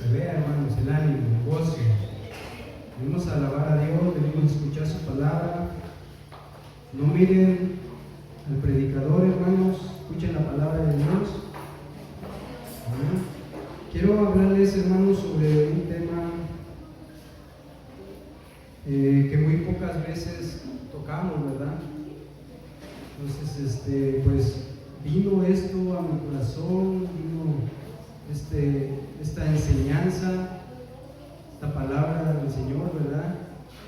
se vea, hermanos, el ánimo, el gozo. Venimos a alabar a Dios, venimos a escuchar su palabra. No miren al predicador, hermanos, escuchen la palabra de Dios. Amén. Quiero hablarles, hermanos, sobre un tema que muy pocas veces tocamos, ¿verdad? Entonces, pues vino esto a mi corazón, vino esta enseñanza, esta palabra del Señor, ¿verdad?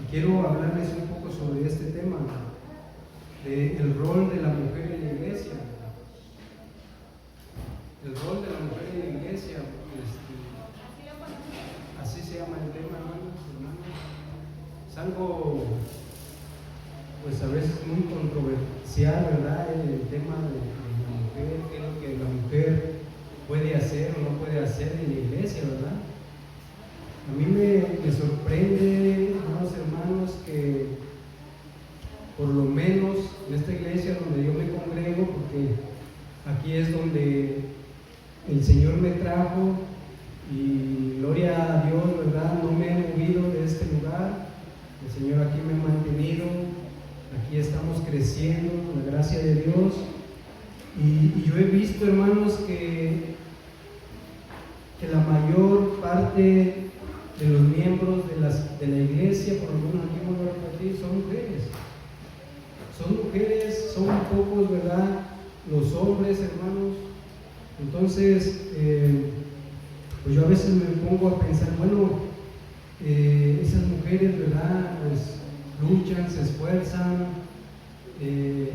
Y quiero hablarles un poco sobre este tema, el rol de la mujer en la iglesia. El rol de la mujer en la iglesia, así se llama el tema, hermanos. Es algo, pues a veces muy controversial, ¿verdad? El tema de la mujer, qué es lo que la mujer puede hacer o no puede hacer en la iglesia, ¿verdad? A mí me sorprende, hermanos, que por lo menos en esta iglesia donde yo me congrego, porque aquí es donde el Señor me trajo y gloria a Dios, ¿verdad? No me he movido de este lugar, el Señor aquí me ha mantenido, aquí estamos creciendo, con la gracia de Dios. Y yo he visto, hermanos, que la mayor parte de los miembros de la iglesia, por lo menos aquí voy a repetir, son mujeres. Son mujeres, son pocos, ¿verdad? Los hombres, hermanos. Entonces, pues yo a veces me pongo a pensar, bueno, esas mujeres, ¿verdad? Pues luchan, se esfuerzan,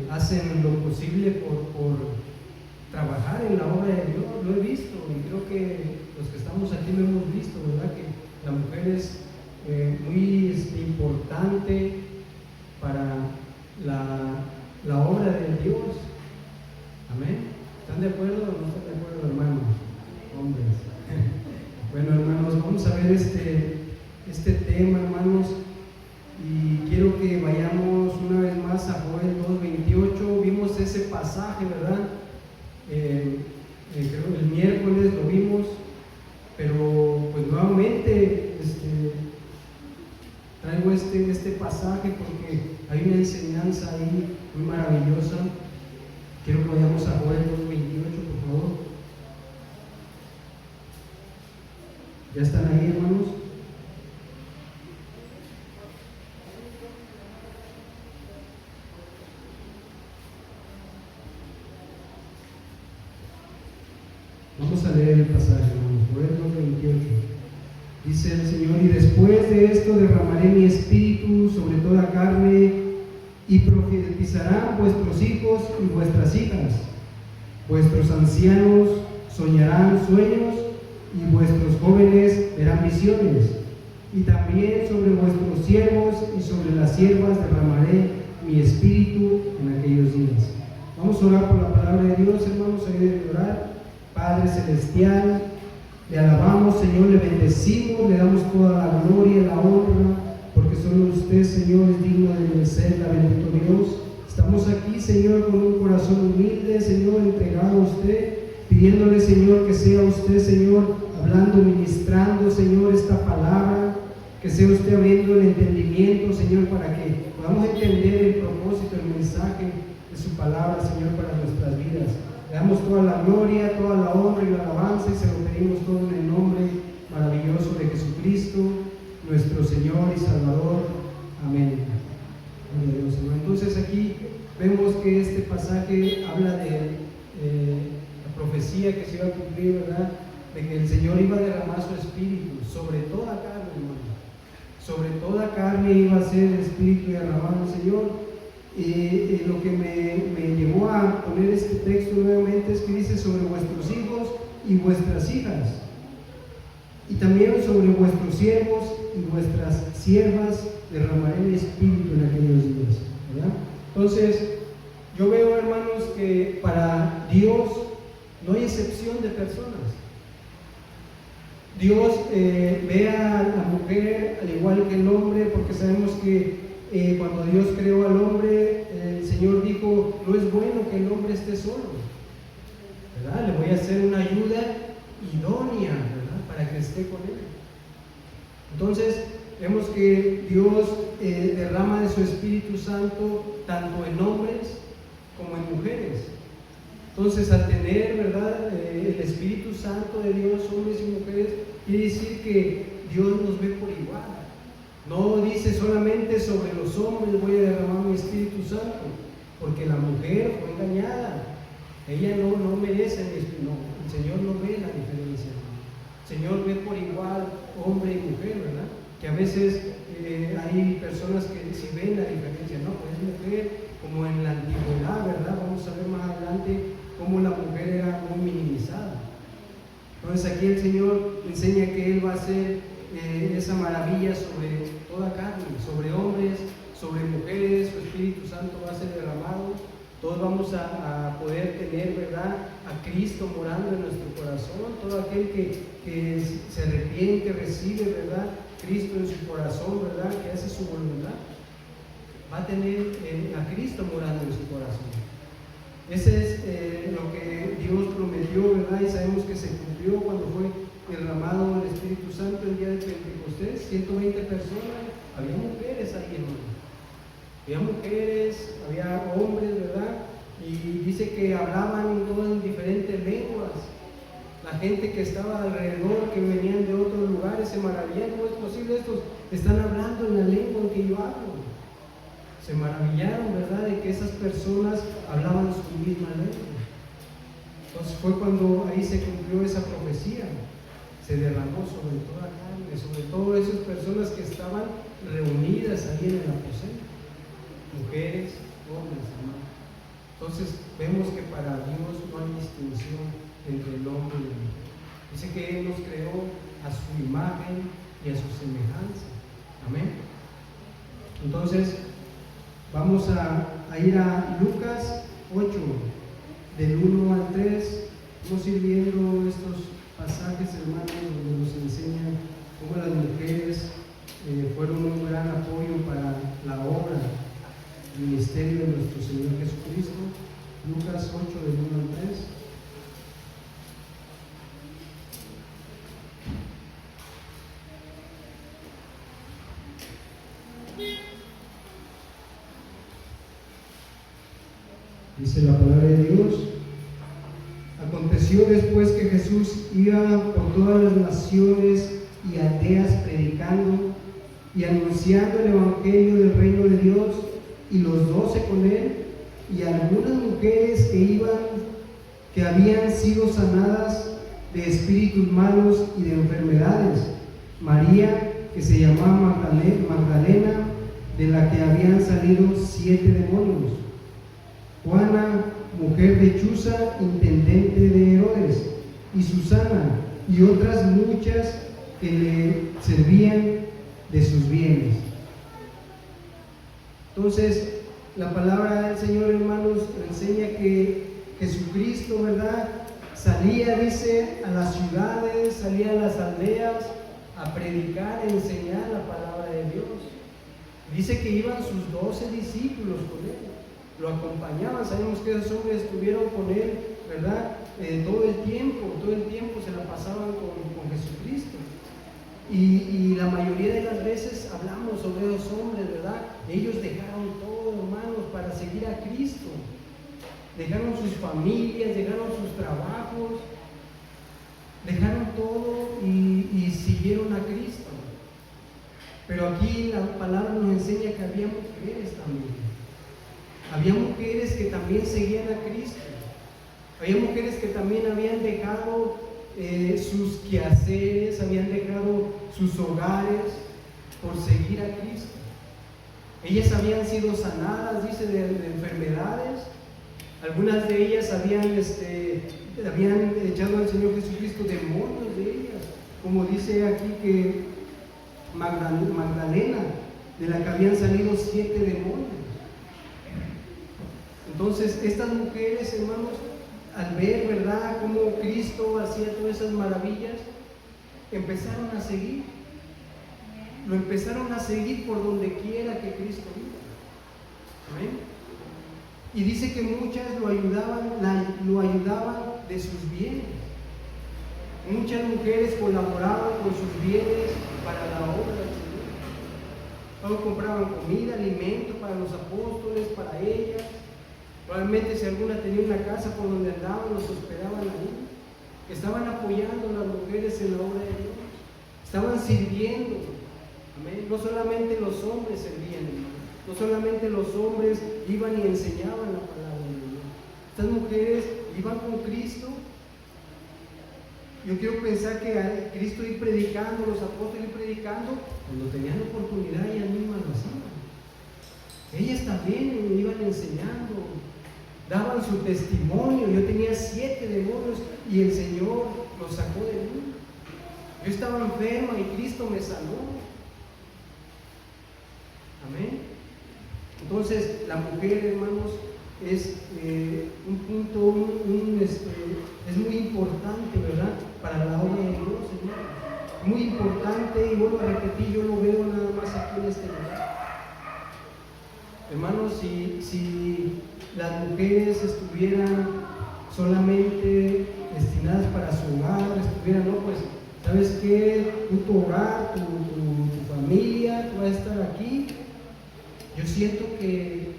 hacen lo posible por trabajar en la obra de Dios. Lo he visto y creo que los que estamos aquí lo hemos visto, ¿verdad? Que la mujer es muy importante para la obra de Dios. Amén. ¿Están de acuerdo o no están de acuerdo, hermanos? Hombres. Bueno, hermanos, vamos a ver este tema, hermanos, y quiero que vayamos una vez más a Joel 2:28. Vimos ese pasaje, ¿verdad? Creo que el miércoles lo vimos, pero pues nuevamente traigo este pasaje porque hay una enseñanza ahí muy maravillosa. Quiero que vayamos a Joel 2:28, por favor. ¿Ya están ahí, hermanos? Vamos a leer el pasaje, hermanos. Joel 2:28. Dice el Señor: y después de esto derramaré mi espíritu sobre toda carne, y profetizarán vuestros hijos y vuestras hijas. Vuestros ancianos soñarán sueños, y vuestros jóvenes verán visiones. Y también sobre vuestros siervos y sobre las siervas derramaré mi espíritu en aquellos días. Vamos a orar por la palabra de Dios, hermanos. Ayúdenme a orar. Padre celestial, le alabamos, Señor, le bendecimos, le damos toda la gloria y la honra, porque solo usted, Señor, es digno de merecerla, bendito Dios. Estamos aquí, Señor, con un corazón humilde, Señor, entregado a usted, pidiéndole, Señor, que sea usted, Señor, hablando, ministrando, Señor, esta palabra, que sea usted abriendo el entendimiento, Señor, para que podamos entender el propósito, el mensaje de su palabra, Señor, para nuestras vidas. Le damos toda la gloria, toda la honra y la alabanza, y se lo pedimos todo en el nombre maravilloso de Jesucristo, nuestro Señor y Salvador. Amén. Entonces aquí vemos que este pasaje habla de la profecía que se iba a cumplir, ¿verdad? De que el Señor iba a derramar su espíritu sobre toda carne, hermano. Sobre toda carne iba a ser el espíritu derramado, Señor. Y lo que me llevó a poner este texto nuevamente es que dice: sobre vuestros hijos y vuestras hijas, y también sobre vuestros siervos y vuestras siervas derramaré el espíritu en aquellos días, ¿verdad? Entonces yo veo, hermanos, que para Dios no hay excepción de personas. Dios ve a la mujer al igual que el hombre, porque sabemos que cuando Dios creó al hombre, el Señor dijo: no es bueno que el hombre esté solo, ¿verdad? Le voy a hacer una ayuda idónea, ¿verdad? Para que esté con él. Entonces, vemos que Dios derrama de su Espíritu Santo tanto en hombres como en mujeres. Entonces, al tener, ¿verdad?, el Espíritu Santo de Dios, hombres y mujeres, quiere decir que Dios nos ve por igual. No dice solamente sobre los hombres voy a derramar mi Espíritu Santo, porque la mujer fue engañada. Ella no merece mi Espíritu. No, el Señor no ve la diferencia. El Señor ve por igual hombre y mujer, ¿verdad? Que a veces hay personas que sí ven la diferencia, ¿no? Pues es mujer, como en la antigüedad, ¿verdad? Vamos a ver más adelante cómo la mujer era muy minimizada. Entonces aquí el Señor enseña que Él va a hacer esa maravilla sobre toda carne, sobre hombres, sobre mujeres. Su Espíritu Santo va a ser derramado. Todos vamos a poder tener, ¿verdad?, a Cristo morando en nuestro corazón. Todo aquel que se arrepiente, recibe, ¿verdad?, Cristo en su corazón, ¿verdad?, que hace su voluntad, va a tener a Cristo morando en su corazón. Ese es lo que Dios prometió, ¿verdad? Y sabemos que se cumplió cuando fue derramado el Espíritu Santo el día de Pentecostés. 120 personas, había mujeres ahí, hermano. Había mujeres, había hombres, ¿verdad? Y dice que hablaban todos en diferentes lenguas. La gente que estaba alrededor, que venían de otros lugares, se maravillaron. ¿Cómo es posible? Estos están hablando en la lengua en que yo hablo. Se maravillaron, ¿verdad?, de que esas personas hablaban su misma lengua. Entonces fue cuando ahí se cumplió esa profecía. Se derramó sobre toda carne, sobre todo esas personas que estaban reunidas ahí en el aposento. Mujeres, hombres, hermanos. Entonces vemos que para Dios no hay distinción entre el hombre y la mujer. Dice que Él nos creó a su imagen y a su semejanza. Amén. Entonces vamos a ir a Lucas 8, del 1 al 3. Vamos a ir viendo estos pasajes, hermanos, donde nos enseñan cómo las mujeres fueron un gran apoyo para la obra, el ministerio de nuestro Señor Jesucristo. Lucas 8, del 1 al 3. Dice la palabra de Dios: aconteció después que Jesús iba por todas las naciones y aldeas predicando y anunciando el evangelio del reino de Dios, y los 12 con él, y algunas mujeres que habían sido sanadas de espíritus malos y de enfermedades. María, que se llamaba Magdalena, de la que habían salido 7 demonios. Juana, mujer de Chuza, intendente de Herodes, y Susana, y otras muchas que le servían de sus bienes. Entonces, la palabra del Señor, hermanos, enseña que Jesucristo, ¿verdad?, salía, dice, a las ciudades, salía a las aldeas a predicar, a enseñar la palabra de Dios. Dice que iban sus 12 discípulos con él, lo acompañaban. Sabemos que esos hombres estuvieron con él, ¿verdad?, todo el tiempo se la pasaban con Jesucristo. Y la mayoría de las veces hablamos sobre esos hombres, ¿verdad? Ellos dejaron todo, hermanos, para seguir a Cristo. Dejaron sus familias, dejaron sus trabajos, dejaron todo y siguieron a Cristo. Pero aquí la palabra nos enseña que había mujeres también. Había mujeres que también seguían a Cristo. Había mujeres que también habían dejado sus quehaceres, habían dejado sus hogares por seguir a Cristo. Ellas habían sido sanadas, dice, de enfermedades. Algunas de ellas habían echado al Señor Jesucristo demonios de ellas, como dice aquí que Magdalena, de la que habían salido 7 demonios. Entonces estas mujeres, hermanos, al ver, ¿verdad?, cómo Cristo hacía todas esas maravillas, empezaron a seguir. Lo empezaron a seguir por donde quiera que Cristo iba. Amén. Y dice que muchas lo ayudaban de sus bienes. Muchas mujeres colaboraban con sus bienes para la obra del Señor. Luego compraban comida, alimento para los apóstoles, para ellas. Probablemente si alguna tenía una casa por donde andaban, los hospedaban ahí. Estaban apoyando a las mujeres en la obra de Dios. Estaban sirviendo. Amén. No solamente los hombres servían, hermano. No solamente los hombres iban y enseñaban la palabra de Dios. Estas mujeres iban con Cristo. Yo quiero pensar que a Cristo ir predicando, los apóstoles ir predicando, cuando tenían oportunidad ellas mismas lo hacían. Ellas también iban enseñando, daban su testimonio. Yo tenía 7 demonios y el Señor los sacó de mí. Yo estaba enferma y Cristo me sanó. Amén. Entonces, la mujer, hermanos, es un punto, es muy importante, ¿verdad? Para la obra de Dios, hermanos. Muy importante, y vuelvo a repetir, yo lo veo nada más aquí en este lugar. Hermanos, si las mujeres estuvieran solamente destinadas para su hogar, estuvieran, no, pues, ¿sabes qué? Tu hogar, tu familia, tú vas a estar aquí. Yo siento que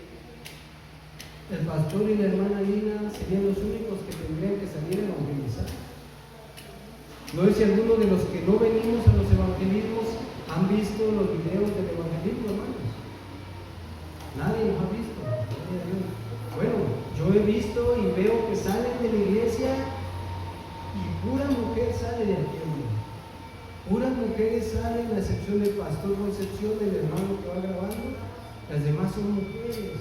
el pastor y la hermana Lina serían los únicos que tendrían que salir a evangelizar. No sé si alguno de los que no venimos a los evangelismos han visto los videos del evangelismo, hermanos. Nadie los ha visto. Bueno, yo he visto y veo que salen de la iglesia y pura mujer sale de aquí, hermano. Puras mujeres salen, a excepción del pastor Concepción, del hermano que va grabando. Las demás son mujeres.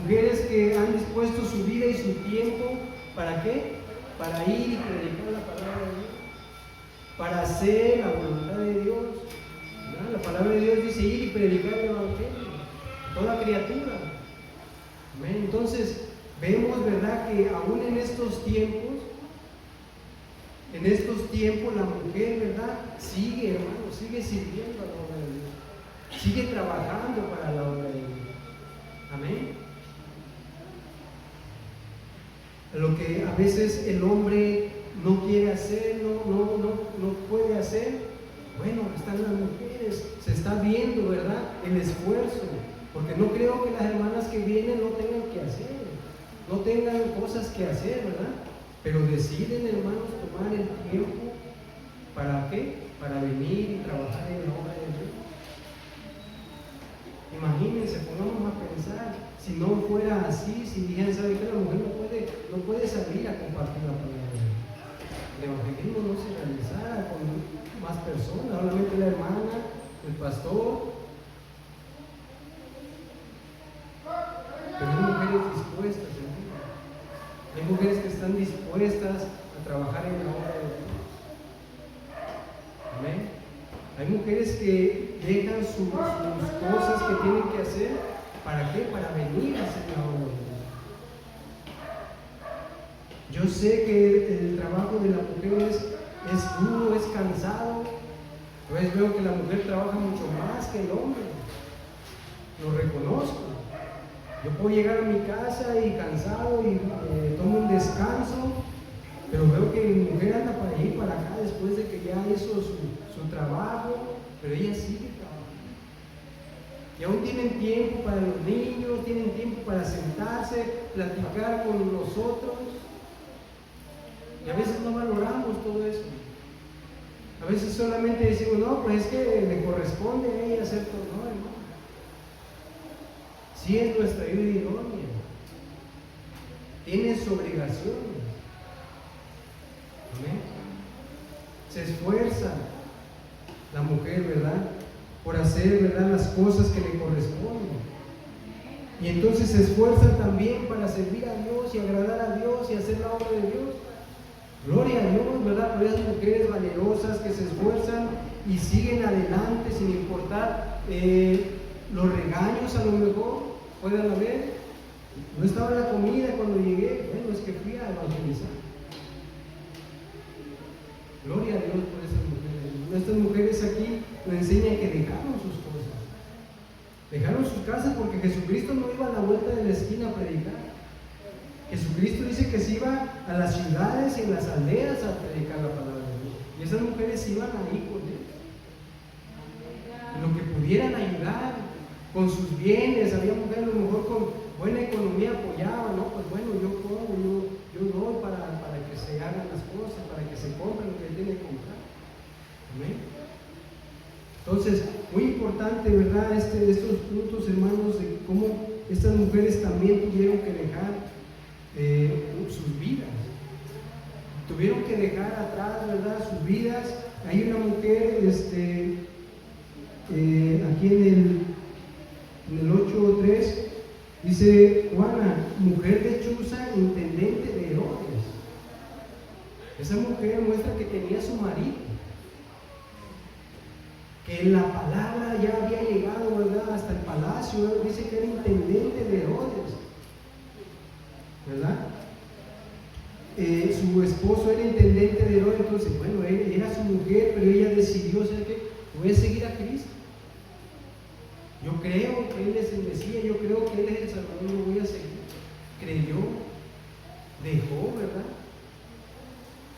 Mujeres que han dispuesto su vida y su tiempo, ¿para qué? Para ir y predicar la palabra de Dios, para hacer la voluntad de Dios. ¿Verdad? La palabra de Dios dice ir y predicar el evangelio a toda criatura. ¿Amén? Entonces, vemos, ¿verdad?, que aún en estos tiempos, la mujer, ¿verdad?, sigue, hermano, sigue sirviendo a la obra de Dios, sigue trabajando para la obra de Dios. Amén. Lo que a veces el hombre no quiere hacer, no puede hacer, bueno, están las mujeres, se está viendo, ¿verdad?, el esfuerzo, porque no creo que las hermanas que vienen no tengan que hacer, no tengan cosas que hacer, ¿verdad? Pero deciden, hermanos, tomar el tiempo, ¿para qué? Para venir y trabajar en la obra de Dios. Imagínense, pongamos a pensar, si no fuera así, si dijeran, ¿sabe qué? La mujer no puede salir a compartir la palabra de Dios. El evangelismo no se realizara con más personas, solamente la hermana, el pastor. Pero hay mujeres dispuestas, ¿no? Hay mujeres que están dispuestas a trabajar en la obra de Dios. Amén. Hay mujeres que dejan sus cosas que tienen que hacer. ¿Para qué? Para venir a hacer la obra de Dios. Yo sé que el trabajo de la mujer es duro, es cansado. Pues veo que la mujer trabaja mucho más que el hombre. Lo reconozco. Yo puedo llegar a mi casa y cansado y tomo un descanso, pero veo que mi mujer anda para allí y para acá después de que ya hizo su trabajo, pero ella sigue trabajando. Y aún tienen tiempo para los niños, tienen tiempo para sentarse, platicar con nosotros. Y a veces no valoramos todo eso. A veces solamente decimos, no, pues es que le corresponde a ella hacer todo. No, hermano. Sí es nuestra ayuda idónea. Tiene sus obligaciones. Amén. Se esfuerza la mujer, ¿verdad?, por hacer, ¿verdad?, las cosas que le corresponden. Y entonces se esfuerzan también para servir a Dios y agradar a Dios y hacer la obra de Dios. Gloria a Dios, ¿verdad?, por esas mujeres valerosas que se esfuerzan y siguen adelante sin importar los regaños, a lo mejor puedan haber. No estaba la comida cuando llegué, bueno, es que fui a evangelizar. Gloria a Dios por esas mujeres. Estas mujeres aquí nos enseñan que dejaron sus cosas, dejaron sus casas, porque Jesucristo no iba a la vuelta de la esquina a predicar. Jesucristo dice que se iba a las ciudades y en las aldeas a predicar la palabra. esas mujeres iban ahí con él, en lo que pudieran ayudar, con sus bienes. Había mujeres a lo mejor con buena economía apoyaban, ¿no? Pues bueno, yo pongo, yo doy para que se hagan las cosas, para que se compren lo que tiene que comprar. Amén. Entonces, muy importante, ¿verdad? Estos puntos, hermanos, de cómo estas mujeres también tuvieron que dejar sus vidas. Tuvieron que dejar atrás, ¿verdad?, sus vidas. Hay una mujer, aquí en el 8:3, dice Juana, mujer de Chuza, intendente de Herodes. Esa mujer muestra que tenía su marido, que la palabra ya había llegado, ¿verdad?, hasta el palacio. Dice que era intendente de Herodes, ¿verdad? Su esposo era intendente de Herodes. Entonces, bueno, él era su mujer, pero ella decidió, ¿sabes qué? Voy a seguir a Cristo. Yo creo que Él es el Mesías, yo creo que Él es el Salvador, lo voy a seguir. Creyó, dejó, ¿verdad?,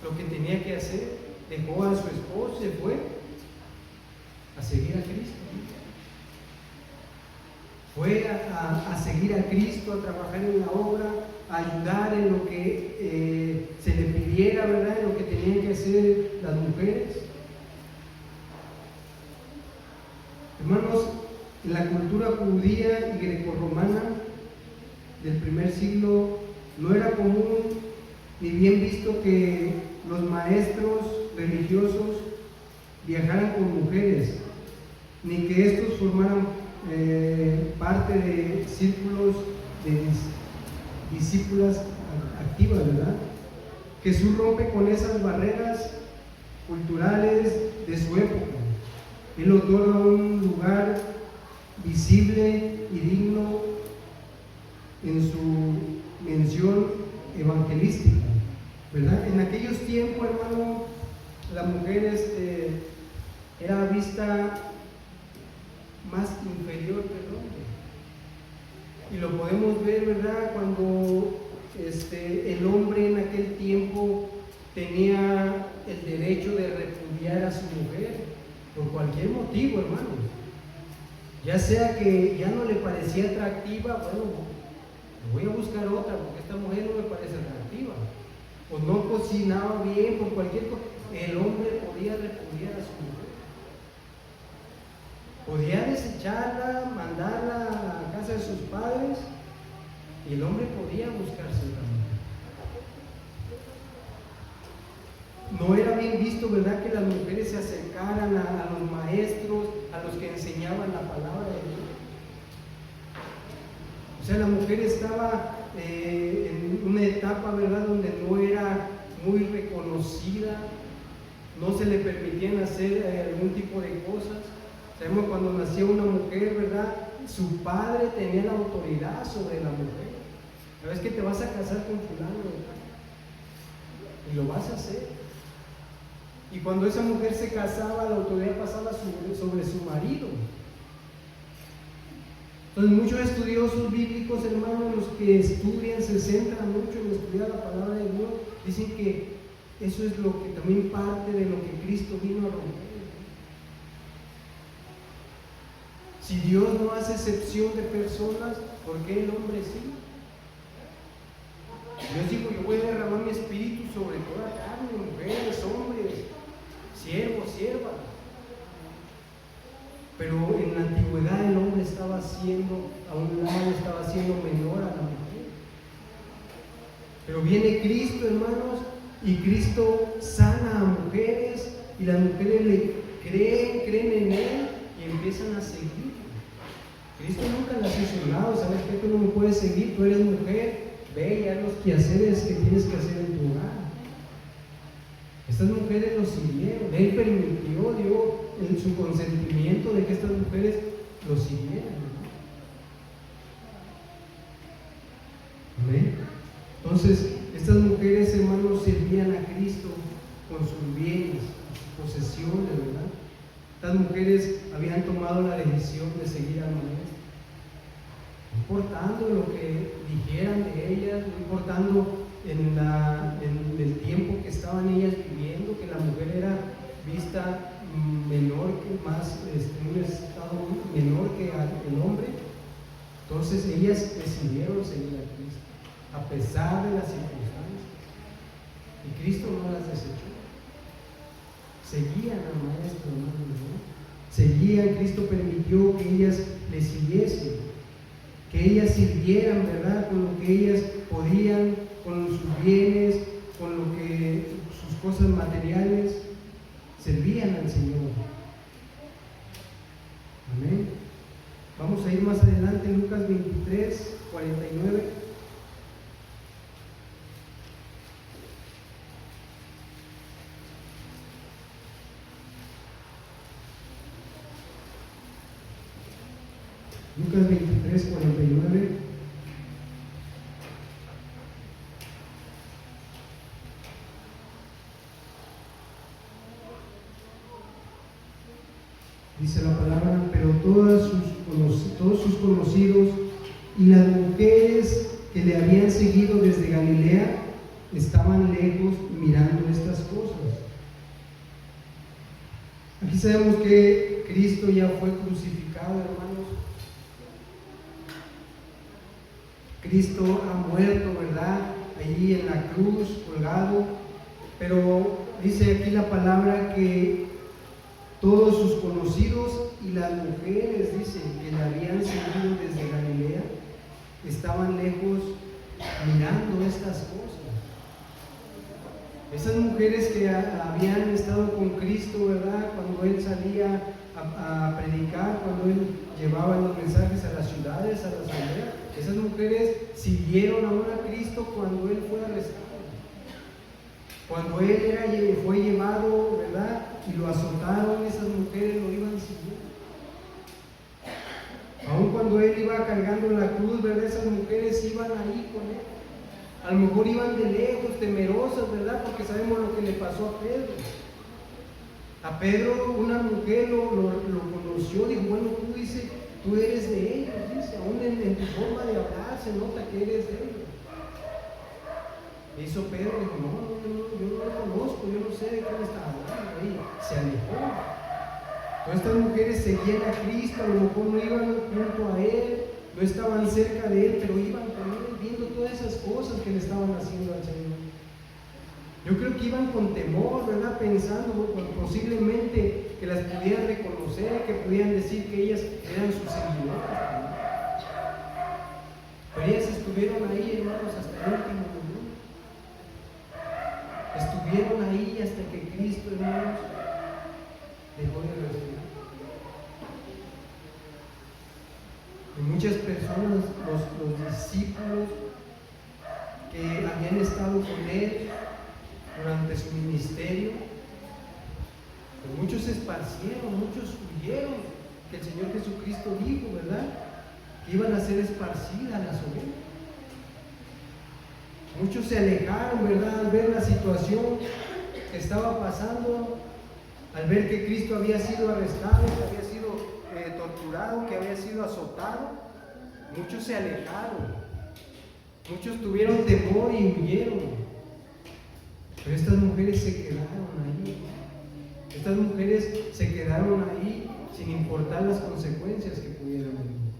lo que tenía que hacer, dejó a su esposo, se fue a seguir a Cristo. Fue a seguir a Cristo, a trabajar en la obra, a ayudar en lo que se le pidiera, ¿verdad?, en lo que tenían que hacer las mujeres. Hermanos, en la cultura judía y grecorromana del primer siglo no era común ni bien visto que los maestros religiosos viajaran con mujeres, ni que estos formaran parte de círculos de discípulas activas, ¿verdad? Jesús rompe con esas barreras culturales de su época. Él otorga un lugar visible y digno en su mención evangelística, ¿verdad? En aquellos tiempos, hermano, la mujer era vista más inferior que el hombre. Y lo podemos ver, ¿verdad?, cuando el hombre en aquel tiempo tenía el derecho de repudiar a su mujer por cualquier motivo, hermano. Ya sea que ya no le parecía atractiva, bueno, voy a buscar otra porque esta mujer no me parece atractiva. O no cocinaba bien, por cualquier cosa. El hombre podía repudiar a su mujer. Podía desecharla, mandarla a la casa de sus padres, y el hombre podía buscarse otra mujer. No era bien visto, ¿verdad?, que las mujeres se acercaran a los maestros, a los que enseñaban la palabra de Dios. O sea, la mujer estaba en una etapa, ¿verdad?, donde no era muy reconocida, no se le permitían hacer algún tipo de cosas. Sabemos cuando nació una mujer, ¿verdad?, su padre tenía la autoridad sobre la mujer. ¿Sabes que te vas a casar con fulano, ¿verdad?, y lo vas a hacer? Y cuando esa mujer se casaba, la autoridad pasaba sobre su marido. Entonces, muchos estudiosos bíblicos, hermanos, los que estudian, se centran mucho en estudiar la palabra de Dios, dicen que eso es lo que también parte de lo que Cristo vino a romper. Si Dios no hace excepción de personas, ¿por qué el hombre sí? Dios dijo, yo voy a derramar mi espíritu sobre toda carne, mujeres, hombres, siervos, siervas. Pero en la antigüedad el hombre estaba siendo, a un lado estaba siendo menor a la mujer. Pero viene Cristo, hermanos, y Cristo sana a mujeres, y las mujeres le creen en Él y empiezan a seguir. Cristo nunca las hizo un lado. ¿Sabes qué? Tú no me puedes seguir, tú eres mujer, ve y haz los quehaceres que tienes que hacer en tu hogar. Estas mujeres lo siguieron. Él permitió, dio en su consentimiento de que estas mujeres lo siguieran. ¿Amén? Entonces, estas mujeres, hermanos, servían a Cristo con sus bienes, sus posesiones, ¿verdad? Estas mujeres habían tomado la decisión de seguir al Maestro, no importando lo que dijeran de ellas, no importando en el tiempo que estaban ellas viviendo, que la mujer era vista menor que un estado menor que el hombre. Entonces ellas decidieron seguir a Cristo a pesar de las circunstancias, y Cristo no las desechó. Seguían al Maestro, ¿no? Seguían. Cristo permitió que ellas le siguiesen, que ellas sirvieran, ¿verdad?, con lo que ellas podían, con sus bienes, con lo que sus cosas materiales, servían al Señor. Amén. Vamos a ir más adelante, Lucas 23, 49. Lucas 23, 49. Dice la palabra: pero todos sus conocidos y las mujeres que le habían seguido desde Galilea estaban lejos mirando estas cosas. Aquí sabemos que Cristo ya fue crucificado, hermanos. Cristo ha muerto, ¿verdad?, allí en la cruz, colgado. Pero dice aquí la palabra que todos sus conocidos y las mujeres, dicen, que le habían seguido desde Galilea, estaban lejos mirando estas cosas. Esas mujeres que habían estado con Cristo, ¿verdad?, cuando Él salía a predicar, cuando Él llevaba los mensajes a las ciudades, a las aldeas, esas mujeres siguieron aún a Cristo cuando Él fue arrestado. Cuando Él fue llevado, ¿verdad?, y lo azotaron, esas mujeres lo iban siguiendo. Aún cuando Él iba cargando la cruz, ¿verdad?, esas mujeres iban ahí con Él. A lo mejor iban de lejos, temerosas, ¿verdad?, porque sabemos lo que le pasó a Pedro. A Pedro una mujer lo conoció, dijo: bueno, tú eres de ellos, dice, aún en tu forma de hablar se nota que eres de ellos. Hizo Pedro, dijo: no, yo no lo conozco, yo no sé de qué me está hablando. Y se alejó. Todas estas mujeres seguían a Cristo, a lo mejor no iban junto a Él, no estaban cerca de Él, pero iban con Él viendo todas esas cosas que le estaban haciendo al Señor. Yo creo que iban con temor, ¿verdad?, pensando posiblemente que las pudieran reconocer, que pudieran decir que ellas eran sus seguidoras. Pero ellas estuvieron ahí, hermanos, hasta el último momento. Estuvieron ahí hasta que Cristo, hermanos, dejó de respirar. Y muchas personas, los discípulos que habían estado con Él durante su ministerio, pues muchos se esparcieron, muchos huyeron, que el Señor Jesucristo dijo, ¿verdad?, que iban a ser esparcidas las ovejas. Muchos se alejaron, ¿verdad?, al ver la situación que estaba pasando, al ver que Cristo había sido arrestado, que había sido torturado, que había sido azotado. Muchos se alejaron, muchos tuvieron temor y huyeron. Pero estas mujeres se quedaron ahí. Estas mujeres se quedaron ahí sin importar las consecuencias que pudieran venir.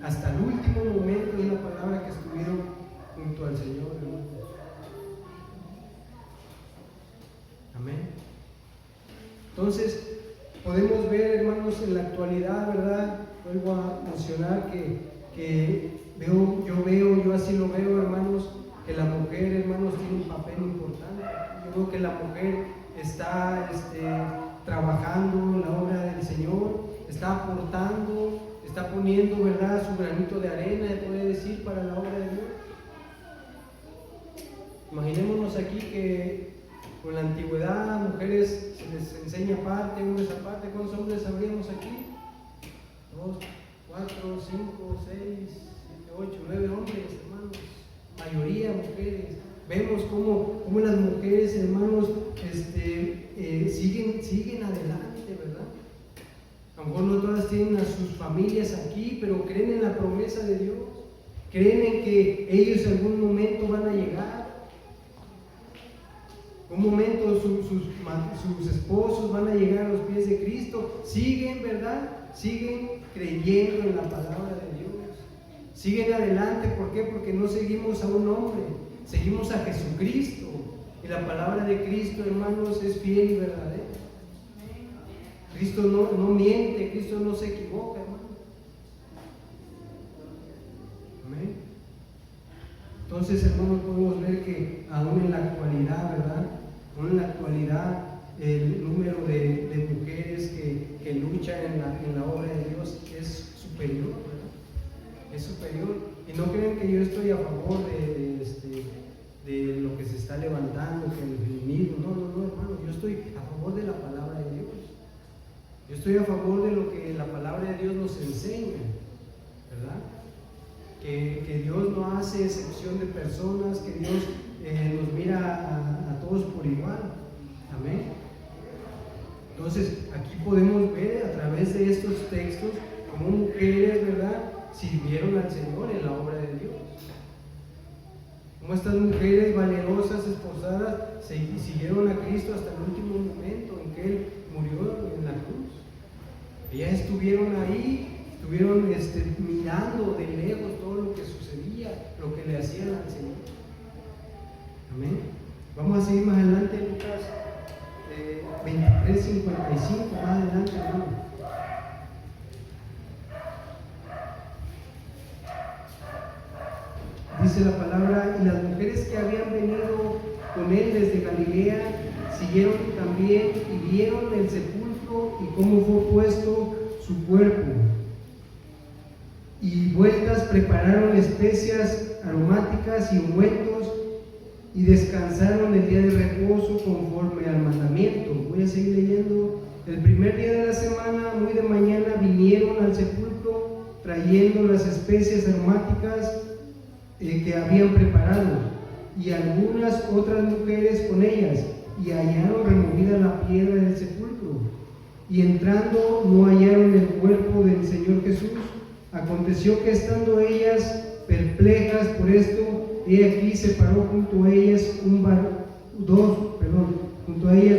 Hasta el último momento es la palabra que estuvieron junto al Señor, hermano. Amén. Entonces, podemos ver, hermanos, en la actualidad, ¿verdad? Vuelvo a mencionar que yo así lo veo, hermanos, que la mujer, hermanos, tiene un papel importante. Yo veo que la mujer está trabajando en la obra del Señor, está aportando, está poniendo, ¿verdad?, su granito de arena, se puede decir, para la obra de Dios. Imaginémonos aquí que con la antigüedad, mujeres se les enseña aparte, hombres aparte. ¿Cuántos hombres habríamos aquí? 2, 4, 5, 6, 7, 8, 9 hombres, hermanos. Mayoría mujeres. Vemos cómo las mujeres, hermanos, siguen adelante, ¿verdad? A lo mejor no todas tienen a sus familias aquí, pero creen en la promesa de Dios. ¿Creen en que ellos en algún momento van a llegar? Un momento sus esposos van a llegar a los pies de Cristo. Siguen, ¿verdad? Siguen creyendo en la palabra de Dios. Siguen adelante. ¿Por qué? Porque no seguimos a un hombre, seguimos a Jesucristo. Y la palabra de Cristo, hermanos, es fiel y verdadera. Cristo no miente, Cristo no se equivoca, hermano. Amén. Entonces, hermanos, podemos ver que aún en la actualidad, ¿verdad? Aún en la actualidad, el número de mujeres que luchan en la obra de Dios es superior, ¿verdad? Es superior. Y no creen que yo estoy a favor de lo que se está levantando, que el feminismo. No, hermano, yo estoy a favor de la palabra de Dios. Yo estoy a favor de lo que la palabra de Dios nos enseña, ¿verdad? Que Dios no hace excepción de personas, que Dios nos mira a todos por igual. Amén. Entonces, aquí podemos ver a través de estos textos cómo mujeres, ¿verdad?, sirvieron al Señor en la obra de Dios. Como estas mujeres valerosas, esforzadas, siguieron a Cristo hasta el último momento en que Él murió en la cruz. Ellas estuvieron ahí, estuvieron mirando de lejos todo lo que sucedía, lo que le hacían al Señor. Amén. Vamos a seguir más adelante, Lucas 23:55, más adelante, hermano. Dice la palabra: y las mujeres que habían venido con él desde Galilea siguieron también y vieron el sepulcro y cómo fue puesto su cuerpo. Y vueltas prepararon especias aromáticas y ungüentos y descansaron el día de reposo conforme al mandamiento. Voy a seguir leyendo. El primer día de la semana, muy de mañana, vinieron al sepulcro trayendo las especias aromáticas que habían preparado, y algunas otras mujeres con ellas, y hallaron removida la piedra del sepulcro, y entrando no hallaron el cuerpo del Señor Jesús. Aconteció que estando ellas perplejas por esto, he aquí se paró junto a ellas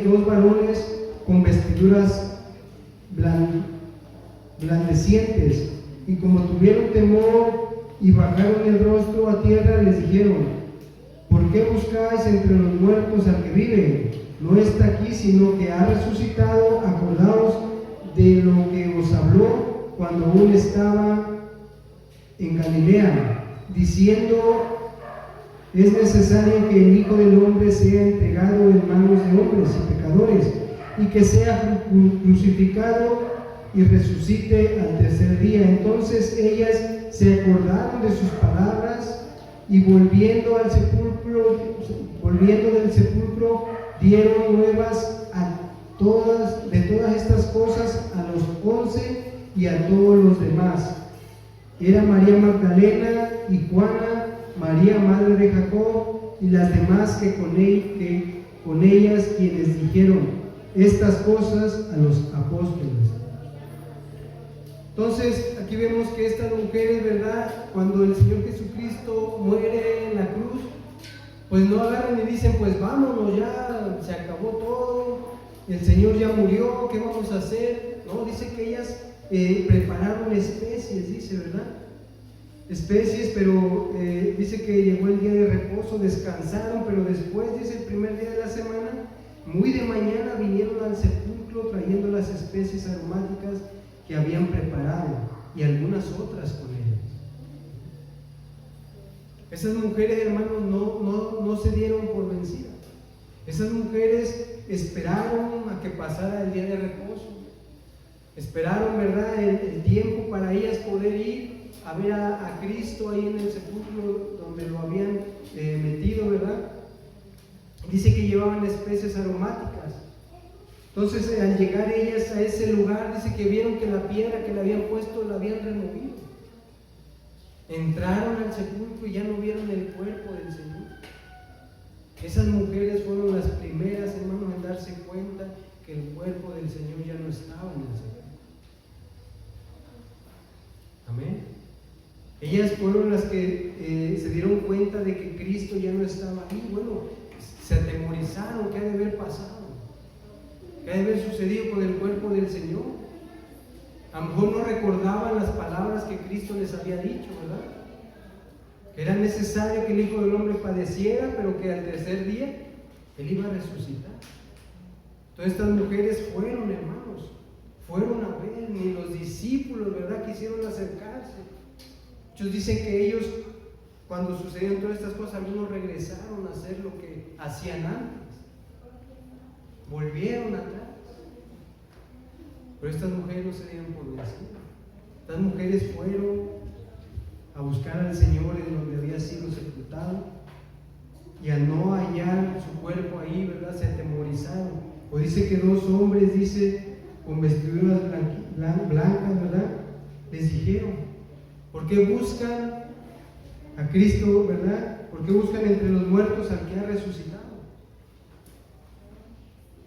dos varones con vestiduras blandecientes, y como tuvieron temor y bajaron el rostro a tierra, les dijeron: ¿por qué buscáis entre los muertos al que vive? No está aquí, sino que ha resucitado. Acordaos de lo que os habló cuando aún estaba en Galilea, diciendo: es necesario que el Hijo del Hombre sea entregado en manos de hombres y pecadores, y que sea crucificado y resucite al tercer día. Entonces ellas se acordaron de sus palabras, y volviendo del sepulcro, dieron nuevas de todas estas cosas a los 11 y a todos los demás. Era María Magdalena y Juana, María madre de Jacob, y las demás que con ellas, quienes dijeron estas cosas a los apóstoles. Entonces, aquí vemos que estas mujeres, ¿verdad?, cuando el Señor Jesucristo muere en la cruz, pues no agarran y dicen: pues vámonos, ya se acabó todo, el Señor ya murió, ¿qué vamos a hacer? No, dice que ellas prepararon especies, dice, ¿verdad? Especies, pero dice que llegó el día de reposo, descansaron, pero después, dice, el primer día de la semana, muy de mañana vinieron al sepulcro trayendo las especies aromáticas que habían preparado, y algunas otras con ellas. Esas mujeres, hermanos, no se dieron por vencidas. Esas mujeres esperaron a que pasara el día de reposo, esperaron, ¿verdad?, el tiempo para ellas poder ir a ver a Cristo ahí en el sepulcro donde lo habían metido, ¿verdad? Dice que llevaban especies aromáticas. Entonces, al llegar ellas a ese lugar, dice que vieron que la piedra que le habían puesto la habían removido. Entraron al sepulcro y ya no vieron el cuerpo del Señor. Esas mujeres fueron las primeras, hermanos, en darse cuenta que el cuerpo del Señor ya no estaba en el sepulcro. Amén. Ellas fueron las que se dieron cuenta de que Cristo ya no estaba ahí. Bueno, se atemorizaron. ¿Qué ha de haber pasado? ¿Qué ha de haber sucedido con el cuerpo del Señor? A lo mejor no recordaban las palabras que Cristo les había dicho, ¿verdad? Que era necesario que el Hijo del Hombre padeciera, pero que al tercer día Él iba a resucitar. Entonces estas mujeres fueron, hermanos, fueron a ver. Ni los discípulos, ¿verdad?, quisieron acercarse. Muchos dicen que ellos, cuando sucedieron todas estas cosas, algunos regresaron a hacer lo que hacían antes, volvieron atrás. Pero estas mujeres no se dieron por vencidas. Estas mujeres fueron a buscar al Señor en donde había sido sepultado, y al no hallar su cuerpo ahí, ¿verdad?, se atemorizaron. O dice que dos hombres, dice, con vestiduras blancas, ¿verdad?, les dijeron: ¿por qué buscan a Cristo, verdad? ¿Por qué buscan entre los muertos al que ha resucitado?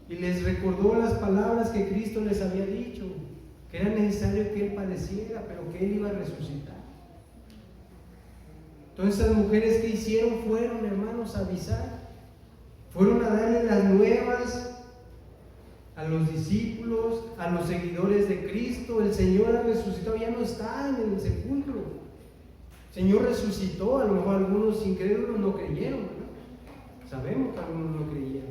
Y les recordó las palabras que Cristo les había dicho, que era necesario que Él padeciera, pero que Él iba a resucitar. Entonces las mujeres, que hicieron? Fueron, hermanos, a avisar, fueron a darle las nuevas a los discípulos, a los seguidores de Cristo. El Señor ha resucitado, ya no está en el sepulcro. El Señor resucitó. A lo mejor algunos incrédulos no creyeron, ¿no? Sabemos que algunos no creyeron.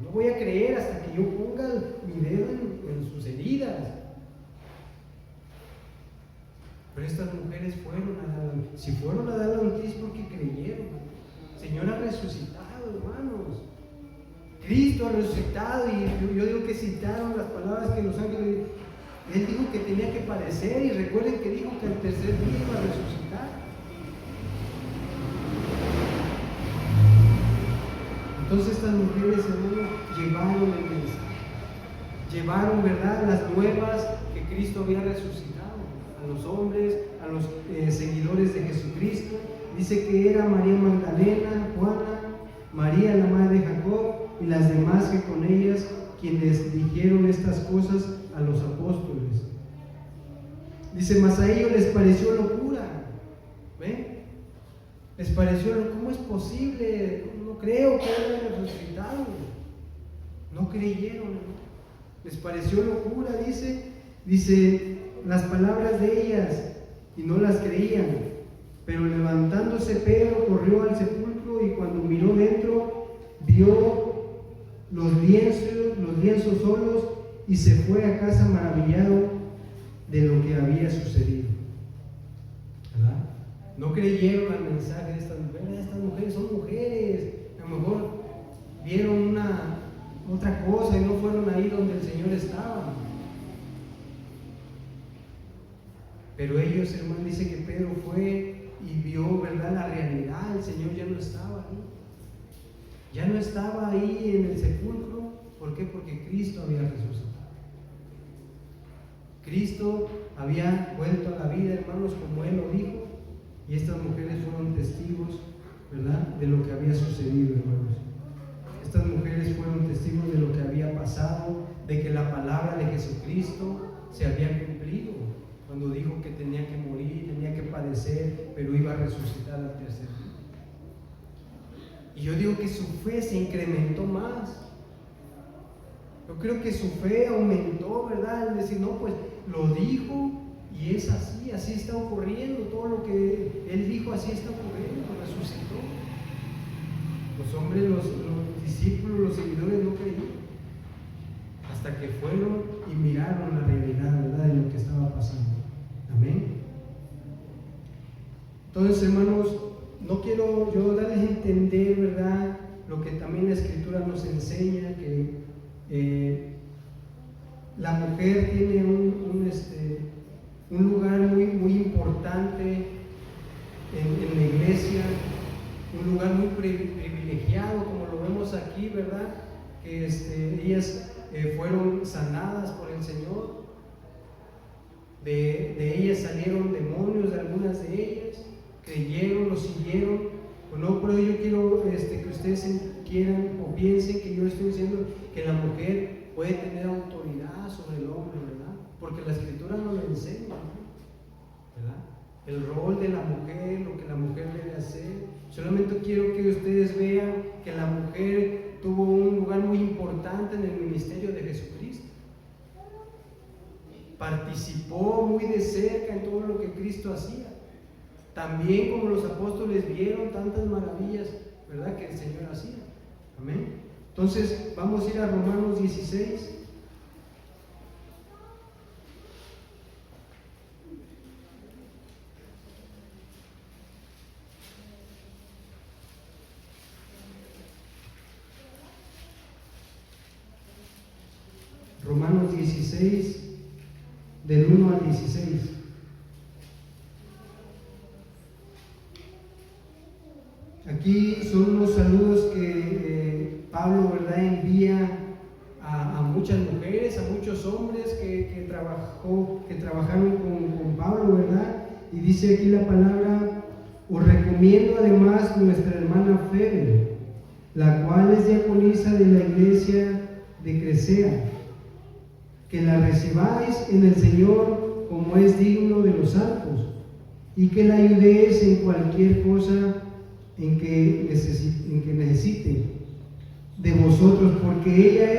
No voy a creer hasta que yo ponga mi dedo en sus heridas. Pero estas mujeres fueron a dar, si fueron a dar la noticia, porque creyeron. El Señor ha resucitado, hermanos. Cristo ha resucitado. Y yo digo que citaron las palabras que los ángeles, Él dijo que tenía que padecer, y recuerden que dijo que al tercer día iba a resucitar. Entonces estas mujeres, hermanos, llevaron el mensaje, llevaron, ¿verdad?, las nuevas que Cristo había resucitado a los hombres, a los seguidores de Jesucristo. Dice que era María Magdalena, Juana, María la madre de Jacob y las demás que con ellas, quienes dijeron estas cosas a los apóstoles. Dice: mas a ellos les pareció locura. ¿Ven? Les pareció, ¿cómo es posible? No creo que haya resucitado. No creyeron, ¿no? Les pareció locura, dice las palabras de ellas, y no las creían. Pero levantándose Pedro corrió al sepulcro, y cuando miró dentro, vio los lienzos solos, y se fue a casa maravillado de lo que había sucedido. ¿Verdad? No creyeron al mensaje de estas mujeres. Estas mujeres son mujeres. A lo mejor vieron otra cosa y no fueron ahí donde el Señor estaba. Pero ellos, hermano, dice que Pedro fue y vio, ¿verdad?, la realidad. El Señor ya no estaba ahí. Ya no estaba ahí en el sepulcro. ¿Por qué? Porque Cristo había resucitado. Cristo había vuelto a la vida, hermanos, como Él lo dijo. Y estas mujeres fueron testigos, ¿verdad?, de lo que había sucedido, hermanos. Estas mujeres fueron testigos de lo que había pasado, de que la palabra de Jesucristo se había cumplido, cuando dijo que tenía que morir, tenía que padecer, pero iba a resucitar al tercer día. Y yo digo que su fe se incrementó más. Yo creo que su fe aumentó, ¿verdad? Es decir, no, pues lo dijo y es así, así está ocurriendo. Todo lo que Él dijo, así está ocurriendo, resucitó. Los hombres, los discípulos, los seguidores no creían, hasta que fueron y miraron la realidad, ¿verdad?, de lo que estaba pasando. Amén. Entonces, hermanos, no quiero yo darles a entender, ¿verdad?, lo que también la Escritura nos enseña, que la mujer tiene un lugar muy, muy importante en la iglesia, un lugar muy privilegiado, como lo vemos aquí, ¿verdad?, que ellas fueron sanadas por el Señor. De ellas salieron demonios, de algunas de ellas creyeron, lo siguieron. No, pero yo quiero que ustedes quieran o piensen que yo estoy diciendo que la mujer puede tener autoridad sobre el hombre, ¿verdad? Porque la Escritura nos lo enseña, ¿verdad? el rol de la mujer, lo que la mujer debe hacer. Solamente quiero que ustedes vean que la mujer tuvo un lugar muy importante en el ministerio de Jesucristo. Participó muy de cerca en todo lo que Cristo hacía. También como los apóstoles vieron tantas maravillas, ¿verdad?, que el Señor hacía. Amén. Entonces vamos a ir a Romanos 16. Romanos 16, del 1 al 16. Aquí son unos saludos que Pablo, ¿verdad?, envía a muchas mujeres, a muchos hombres que trabajaron con Pablo, ¿verdad? Y dice aquí la palabra: os recomiendo además nuestra hermana Febe, la cual es diaconisa de la iglesia de Cresea, que la recibáis en el Señor como es digno de los santos, y que la ayudéis en cualquier cosa en que necesite de vosotros, porque ella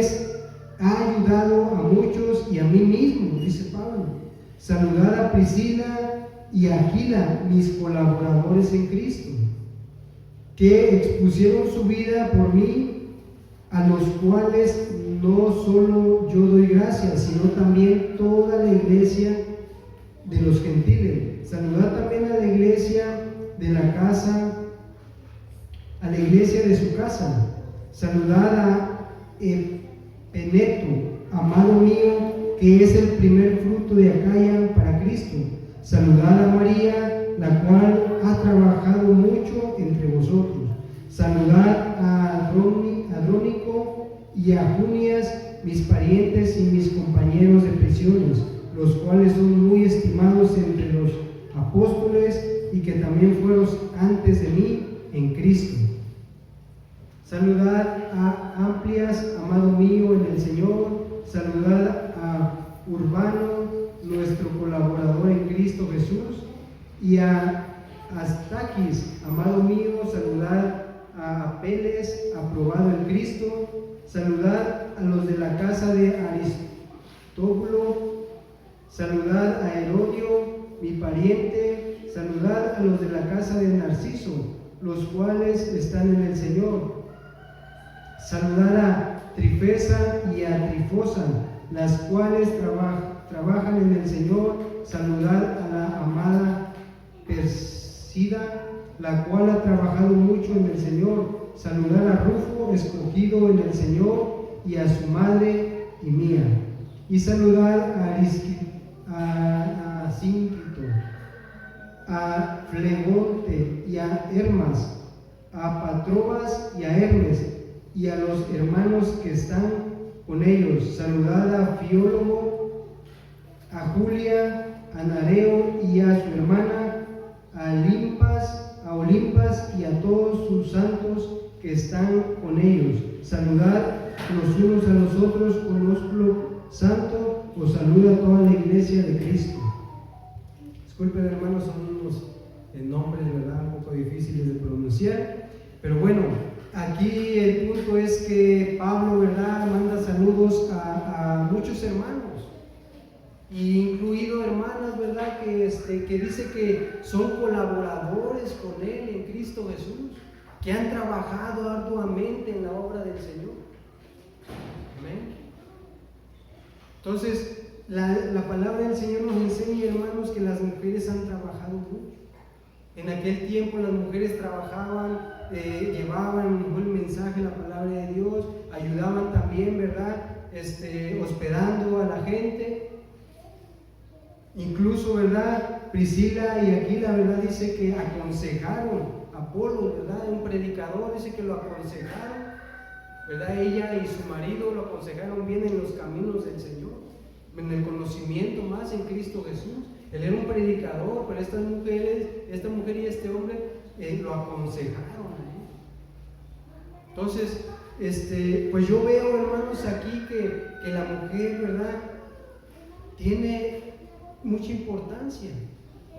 ha ayudado a muchos y a mí mismo, dice Pablo. Saludad a Priscila y a Aquila, mis colaboradores en Cristo, que expusieron su vida por mí, a los cuales no solo yo doy gracias, sino también toda la iglesia de los gentiles. Saludad también a la iglesia de la casa, a la iglesia de su casa. Saludad a Epeneto, amado mío, que es el primer fruto de Acaya para Cristo. Saludad a María, la cual ha trabajado mucho entre vosotros. Saludad a Andrónico y a Junias, mis parientes y mis compañeros de prisiones, los cuales son muy estimados entre los apóstoles y que también fueron antes de mí en Cristo. Saludad a Amplias, amado mío en el Señor. Saludad a Urbano, nuestro colaborador en Cristo Jesús, y a Astaquis, amado mío. Saludad a Apeles, aprobado en Cristo. Saludad a los de la casa de Aristóbulo. Saludad a Herodio, mi pariente. Saludad a los de la casa de Narciso, los cuales están en el Señor. Saludad a Trifesa y a Trifosa, las cuales trabajan en el Señor. Saludad a la amada Persida, la cual ha trabajado mucho en el Señor. Saludad a Rufo, escogido en el Señor, y a su madre y mía. Y saludad a Asíncrito, a Flegonte y a Hermas, a Patrobas y a Hermes, y a los hermanos que están con ellos. Saludad a Fiólogo, a Julia, a Nareo y a su hermana, a Olimpas y a todos sus santos que están con ellos. Saludad los unos a los otros con ósculo santo. Os saluda toda la iglesia de Cristo. Disculpen, hermanos, son unos nombres, ¿verdad?, un poco difíciles de pronunciar, pero bueno, aquí el punto es que Pablo, ¿verdad?, manda saludos a muchos hermanos, incluido hermanas, ¿verdad?, que dice que son colaboradores con él en Cristo Jesús, que han trabajado arduamente en la obra del Señor. Amén. Entonces, la palabra del Señor nos enseña, hermanos, que las mujeres han trabajado mucho. En aquel tiempo las mujeres trabajaban, llevaban el mensaje, la palabra de Dios, ayudaban también, ¿verdad?, hospedando a la gente. Incluso, ¿verdad?, Priscila y Aquila, ¿verdad?, dice que aconsejaron a Apolo, ¿verdad?, un predicador, dice que lo aconsejaron, ¿verdad? Ella y su marido lo aconsejaron bien en los caminos del Señor, en el conocimiento más en Cristo Jesús. Él era un predicador, pero esta mujer y este hombre lo aconsejaron. Entonces, pues yo veo, hermanos, aquí que la mujer, ¿verdad?, tiene mucha importancia.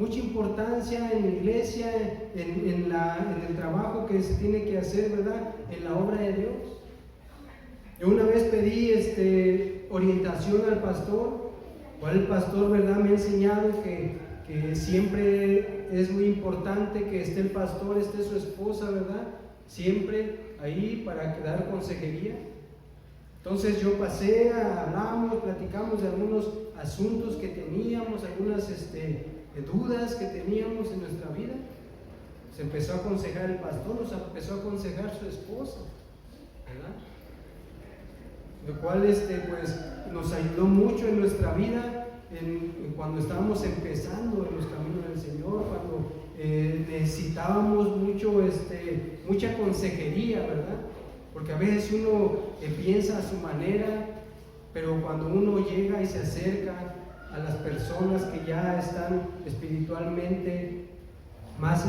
mucha importancia en la iglesia, en el trabajo que se tiene que hacer, ¿verdad? En la obra de Dios. Yo una vez pedí orientación al pastor, cual el pastor, ¿verdad?, me ha enseñado que siempre es muy importante que esté el pastor, esté su esposa, ¿verdad?, siempre ahí para dar consejería. Entonces yo pasé, hablamos, platicamos de algunos asuntos que teníamos, algunas dudas que teníamos en nuestra vida. Se empezó a aconsejar el pastor, nos empezó a aconsejar su esposa, ¿verdad? Lo cual pues nos ayudó mucho en nuestra vida, cuando estábamos empezando en los caminos del Señor, cuando necesitábamos mucha consejería, ¿verdad? Porque a veces uno piensa a su manera, pero cuando uno llega y se acerca a las personas que ya están espiritualmente más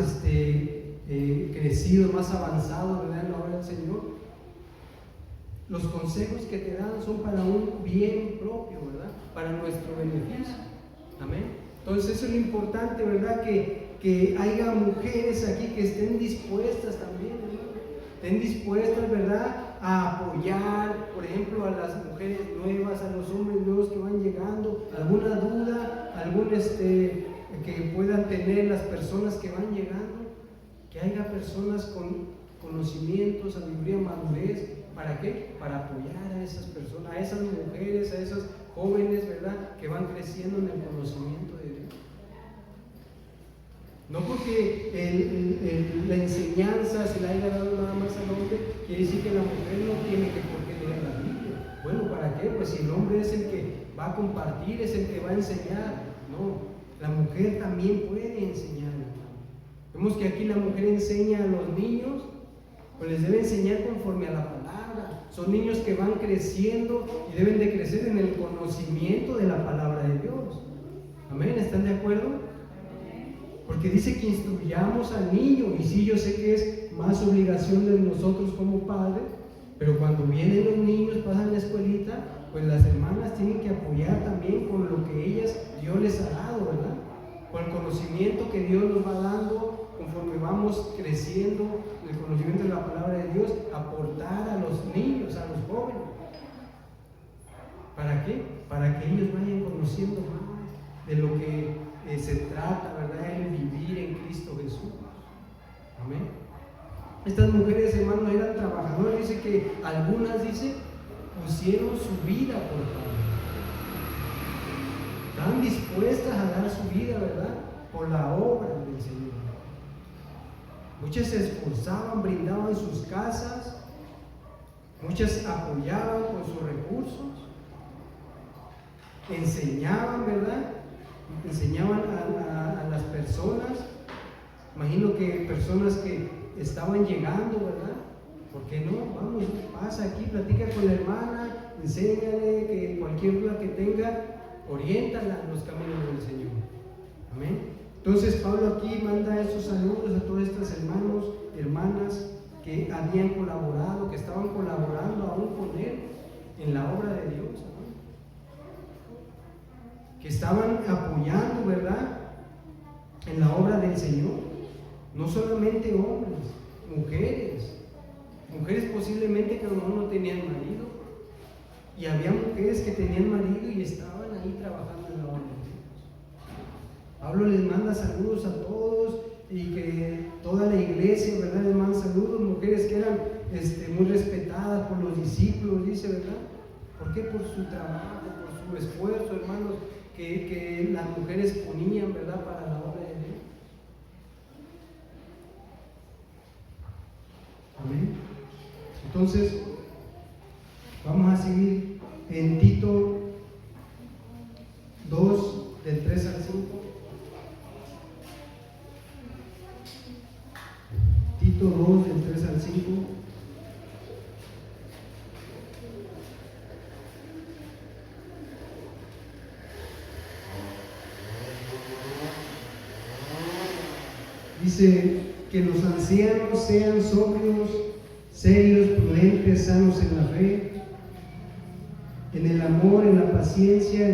crecidos, más avanzados, ¿verdad?, en la obra del Señor, los consejos que te dan son para un bien propio, ¿verdad?, para nuestro beneficio. Amén. Entonces eso es lo importante, ¿verdad?, que haya mujeres aquí que estén dispuestas también, ¿verdad?, estén dispuestas, ¿verdad?, a apoyar, por ejemplo, a las mujeres nuevas, a los hombres nuevos que van llegando, alguna duda, algún que puedan tener las personas que van llegando, que haya personas con conocimiento, sabiduría, madurez. ¿Para qué? Para apoyar a esas personas, a esas mujeres, a esos jóvenes, ¿verdad?, que van creciendo en el conocimiento de Dios. No porque la enseñanza se la haya dado nada más al hombre, quiere decir que la mujer no tiene que por qué leer la Biblia. Bueno, ¿para qué? Pues si el hombre es el que va a compartir, es el que va a enseñar. No, la mujer también puede enseñar. Vemos que aquí la mujer enseña a los niños, pues les debe enseñar conforme a la palabra. Son niños que van creciendo y deben de crecer en el conocimiento de la palabra de Dios. Amén, ¿están de acuerdo? Porque dice que instruyamos al niño, y sí, yo sé que es más obligación de nosotros como padres, pero cuando vienen los niños, pasan la escuelita, pues las hermanas tienen que apoyar también con lo que Dios les ha dado, ¿verdad? Con el conocimiento que Dios nos va dando, conforme vamos creciendo en el conocimiento de la palabra de Dios, aportar a los niños, a los jóvenes. ¿Para qué? Para que ellos vayan conociendo más de lo que se trata, ¿verdad?, el vivir en Cristo Jesús. Amén. Estas mujeres, hermanos, eran trabajadoras. Dice que algunas, pusieron su vida por Pablo. Estaban dispuestas a dar su vida, ¿verdad?, por la obra del Señor. Muchas se esforzaban, brindaban sus casas, muchas apoyaban con sus recursos, enseñaban, ¿verdad?, enseñaban a las personas. Imagino que personas que estaban llegando, ¿verdad? ¿Por qué no? Vamos, pasa aquí, platica con la hermana, enséñale, que cualquier duda que tenga, oriéntala en los caminos del Señor. Amén. Entonces Pablo aquí manda esos saludos a todos estos hermanos y hermanas que habían colaborado, que estaban colaborando aún con él en la obra de Dios, ¿no?, que estaban apoyando, ¿verdad?, en la obra del Señor. No solamente hombres, mujeres posiblemente que a lo mejor no tenían marido, y había mujeres que tenían marido y estaban ahí trabajando en la obra de Dios. Pablo les manda saludos a todos, y que toda la iglesia, ¿verdad?, les manda saludos. Mujeres que eran muy respetadas por los discípulos, dice, ¿verdad? ¿Por qué? Por su trabajo, por su esfuerzo, hermanos, que las mujeres ponían, ¿verdad?, para la obra de Dios. Amén. Entonces, vamos a seguir en Tito 2, del 3 al 5. Tito 2, del 3 al 5. Dice que los ancianos sean sobrios, serios, prudentes, sanos en la fe, en el amor, en la paciencia,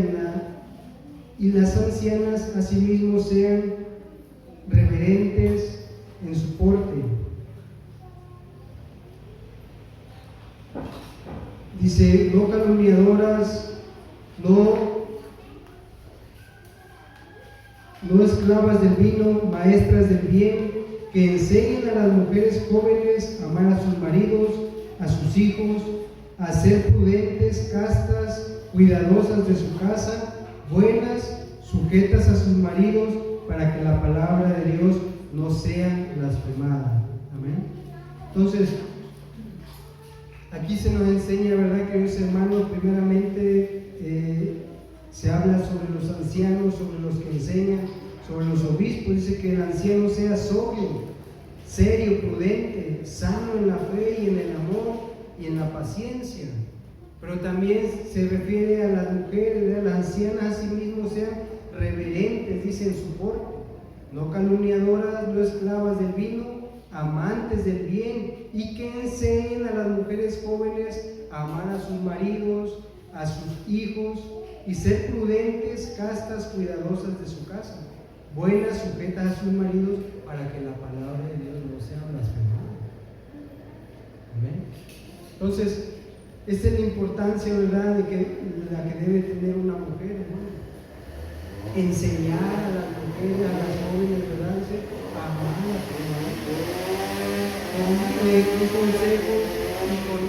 y las ancianas asimismo sean reverentes en su porte. Dice, no calumniadoras, no esclavas del vino, maestras del bien, que enseñen a las mujeres jóvenes a amar a sus maridos, a sus hijos, a ser prudentes, castas, cuidadosas de su casa, buenas, sujetas a sus maridos, para que la palabra de Dios no sea blasfemada. Amén. Entonces, aquí se nos enseña, ¿verdad?, queridos hermanos, primeramente se habla sobre los ancianos, sobre los que enseñan, sobre los obispos. Dice que el anciano sea sobrio, serio, prudente, sano en la fe y en el amor y en la paciencia. Pero también se refiere a las mujeres, a las ancianas, asimismo sean reverentes, dice en su porte, no calumniadoras, no esclavas del vino, amantes del bien, y que enseñen a las mujeres jóvenes a amar a sus maridos, a sus hijos, y ser prudentes, castas, cuidadosas de su casa, buenas, sujetas a sus maridos, para que la palabra de Dios no sea blasfemada. Amén. Entonces, esta es la importancia, ¿verdad?, de la que debe tener una mujer, ¿no? Enseñar a las mujeres, a las jóvenes, ¿verdad?, a amar a su marido, con consejos y con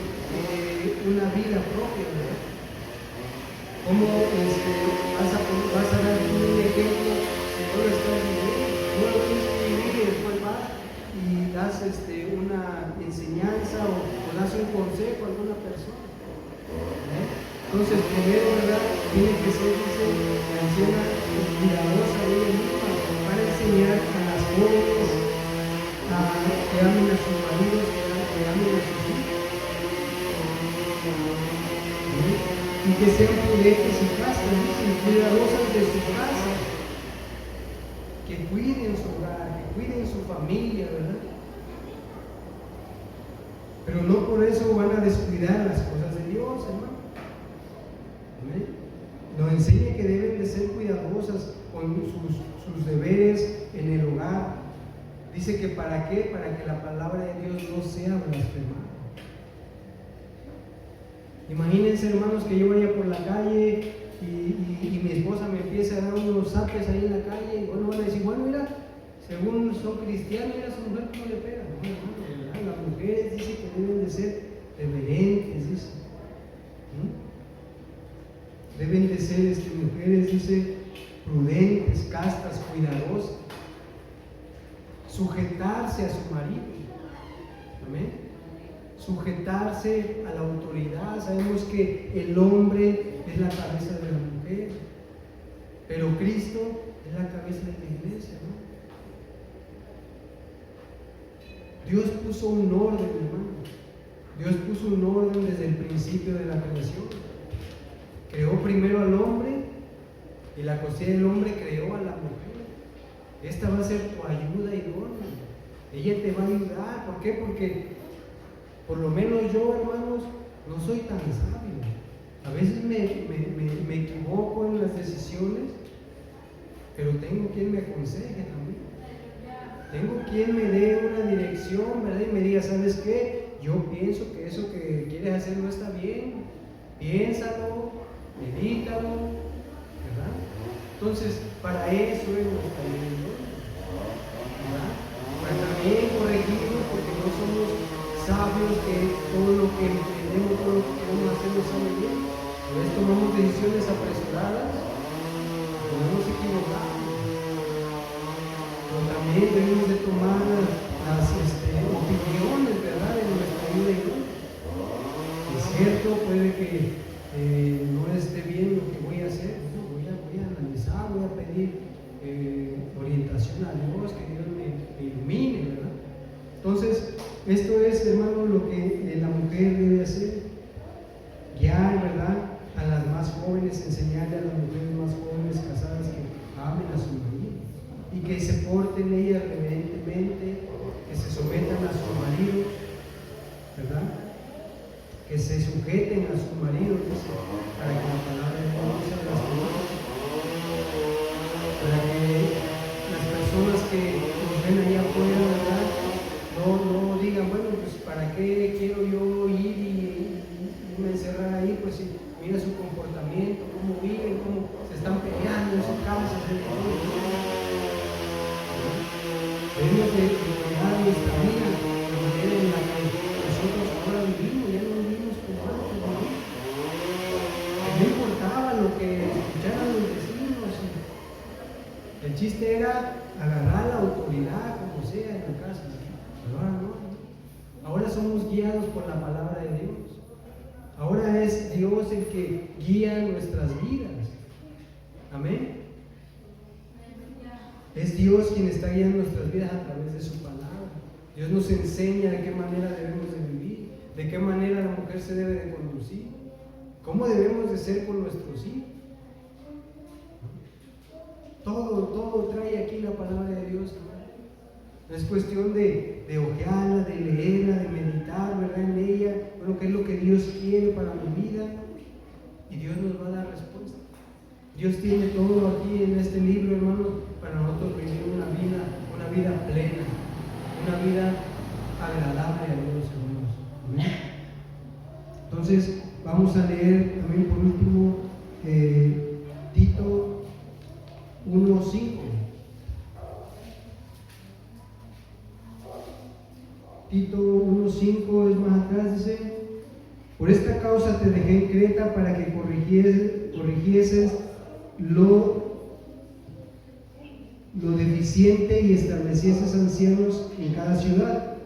una vida propia, ¿verdad? ¿Cómo vas a dar un ejemplo si no lo estás viviendo? No lo tienes que vivir y después vas y das una enseñanza o das un consejo a alguna persona. Entonces, primero, ¿verdad?, tiene que ser, dice, la anciana cuidadosa de ella misma para enseñar a las jóvenes que amen a sus maridos, que amen a sus hijos. Y que sean prudentes y castas, dicen, cuidadosas de su casa, que cuiden su hogar, que cuiden su familia, ¿verdad? Pero no por eso van a descuidar las cosas de Dios, hermano. ¿Amén? Nos enseña que deben de ser cuidadosas con sus deberes en el hogar. Dice que ¿para qué? Para que la palabra de Dios no sea blasfemada. Imagínense, hermanos, que yo vaya por la calle y mi esposa me empieza a dar unos zapes ahí en la calle, y bueno, van a decir, bueno, mira, según son cristianos, mira, su mujer cómo le pega. No, hermano, las mujeres dicen que deben de ser reverentes, dice. Deben de ser mujeres, dice, prudentes, castas, cuidadosas, sujetarse a su marido. Amén. Sujetarse a la autoridad. Sabemos que el hombre es la cabeza de la mujer, pero Cristo es la cabeza de la iglesia, ¿no? Dios puso un orden, hermano. Dios puso un orden desde el principio de la creación. Creó primero al hombre y la costilla del hombre creó a la mujer. Esta va a ser tu ayuda idónea. Ella te va a ayudar. ¿Por qué? Porque por lo menos yo, hermanos, no soy tan sabio. A veces me equivoco en las decisiones, pero tengo quien me aconseje también. Tengo quien me dé una dirección, ¿verdad? Y me diga, ¿sabes qué? Yo pienso que eso que quieres hacer no está bien. Piénsalo, medítalo, ¿verdad? Entonces, para eso es nuestra ayuda, ¿verdad? Para también corregirnos, porque no somos sabios que todo lo que entendemos, todo lo que queremos hacer lo sabe bien. A veces tomamos decisiones apresuradas, podemos equivocarnos. Pero también debemos de tomar las opiniones, ¿verdad?, de nuestra ayuda y luz. Es cierto, puede que no esté bien lo que voy a hacer, ¿no? voy a analizar, voy a pedir orientación a Dios, que Dios me ilumine, ¿verdad? Entonces, esto es, hermano, lo que la mujer debe hacer: guiar, ¿verdad?, a las más jóvenes, enseñarle a las mujeres más jóvenes casadas que amen a su marido y que se porten ellas reverentemente, que se sometan a su marido, ¿verdad?, que se sujeten a su marido, dice, para que la palabra de Dios no sea blasfemada, para que las personas que nos ven casas, debemos de cuidar nuestra vida de la manera en la que nosotros ahora vivimos, ya no vivimos como antes, ¿no? No importaba lo que escucharan los vecinos, el chiste era agarrar la autoridad como sea en la casa, pero ahora no. Ahora somos guiados por la palabra de Dios. Ahora es Dios el que guía nuestras vidas. Amén. Es Dios quien está guiando nuestras vidas a través de su palabra. Dios nos enseña de qué manera debemos de vivir, de qué manera la mujer se debe de conducir, cómo debemos de ser con nuestros hijos. Todo trae aquí la palabra de Dios. No es cuestión de ojearla, de leerla, de meditar, ¿verdad?, en ella, bueno, qué es lo que Dios quiere para mi vida, y Dios nos va a dar respuesta. Dios tiene todo aquí en este libro, hermano, para nosotros vivir una vida plena, una vida agradable a Dios, hermanos. ¿Amén? Entonces, vamos a leer también por último Tito 1:5. Tito 1:5 es más atrás, dice: por esta causa te dejé en Creta para que corrigieses lo deficiente y establecieses ancianos en cada ciudad,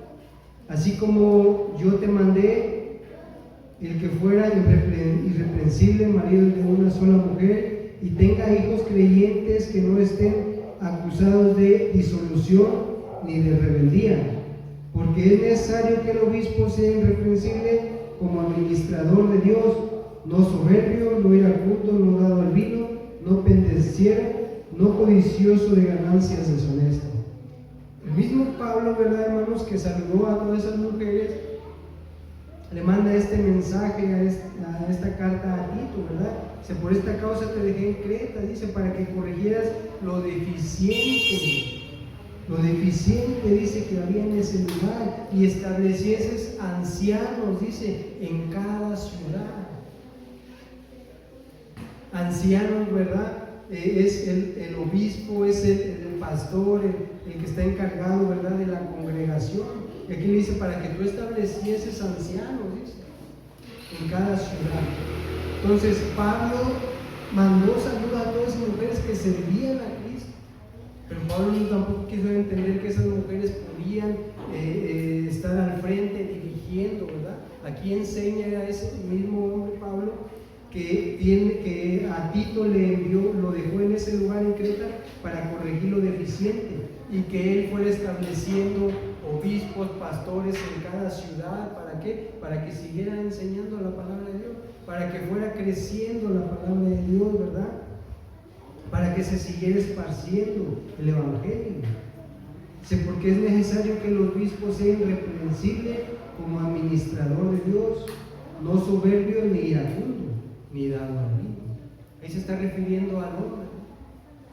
así como yo te mandé, el que fuera irreprensible, marido de una sola mujer, y tenga hijos creyentes que no estén acusados de disolución ni de rebeldía, porque es necesario que el obispo sea irreprensible como administrador de Dios, no soberbio, no iracundo, no dado al vino, no pendenciero, no codicioso de ganancias deshonestas. El mismo Pablo, ¿verdad, hermanos?, que saludó a todas esas mujeres, le manda este mensaje a esta carta a Tito, ¿verdad? Dice: por esta causa te dejé en Creta, dice, para que corrigieras lo deficiente, dice, que había en ese lugar, y establecieses ancianos, dice, en cada ciudad. Ancianos, ¿verdad? Es el obispo, es el pastor, el que está encargado, ¿verdad?, de la congregación. Y aquí le dice: para que tú establecieses ancianos, dice, en cada ciudad. Entonces Pablo mandó saludos a todas esas mujeres que servían a Cristo, pero Pablo tampoco quiso entender que esas mujeres podían estar al frente dirigiendo, ¿verdad? Aquí enseña a ese mismo hombre, Pablo, que a Tito le envió, lo dejó en ese lugar en Creta para corregir lo deficiente, y que él fuera estableciendo obispos, pastores en cada ciudad. ¿Para qué? Para que siguieran enseñando la palabra de Dios, para que fuera creciendo la palabra de Dios, ¿verdad? Para que se siguiera esparciendo el evangelio. Porque es necesario que el obispo sea irreprensible como administrador de Dios, no soberbio ni iracundo, ni dado al vino. Ahí se está refiriendo al hombre.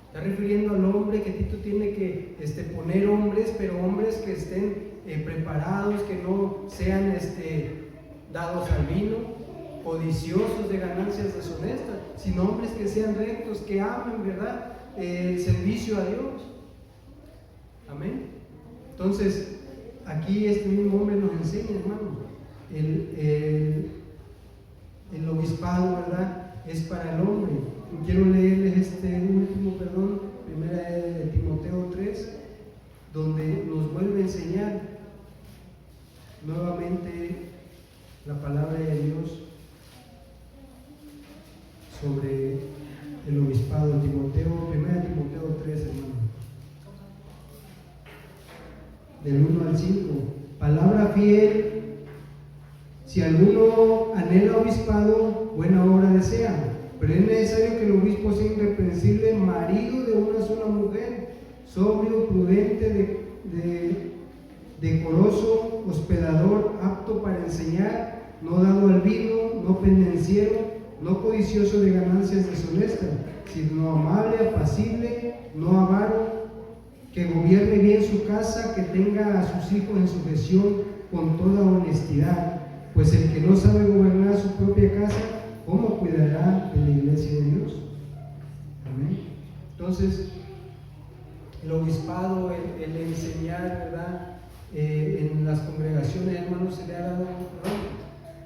Está refiriendo al hombre que Tito tiene que poner hombres, pero hombres que estén preparados, que no sean dados al vino, codiciosos de ganancias deshonestas, sino hombres que sean rectos, que amen, ¿verdad?, el servicio a Dios. Amén. Entonces, aquí este mismo hombre nos enseña, hermano, el obispado, ¿verdad?, es para el hombre. Y quiero leerles último, primera de Timoteo 3, donde nos vuelve a enseñar nuevamente la palabra de Dios sobre el obispado. Primera de Timoteo 3, hermano, del 1 al 5. Palabra fiel: si alguno anhela obispado, buena obra desea, pero es necesario que el obispo sea irreprensible, marido de una sola mujer, sobrio, prudente, decoroso, hospedador, apto para enseñar, no dado al vino, no pendenciero, no codicioso de ganancias deshonestas, sino amable, apacible, no avaro, que gobierne bien su casa, que tenga a sus hijos en sujeción con toda honestidad. Pues el que no sabe gobernar su propia casa, ¿cómo cuidará de la iglesia de Dios? Amén. Entonces, el obispado, el enseñar, ¿verdad? En las congregaciones, hermanos, se le ha dado rol.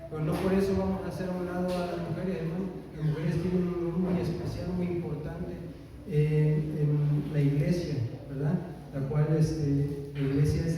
Pero no por eso vamos a hacer a un lado a las mujeres, hermanos. Las mujeres tienen un rol muy especial, muy importante en la iglesia, ¿verdad? La cual la iglesia es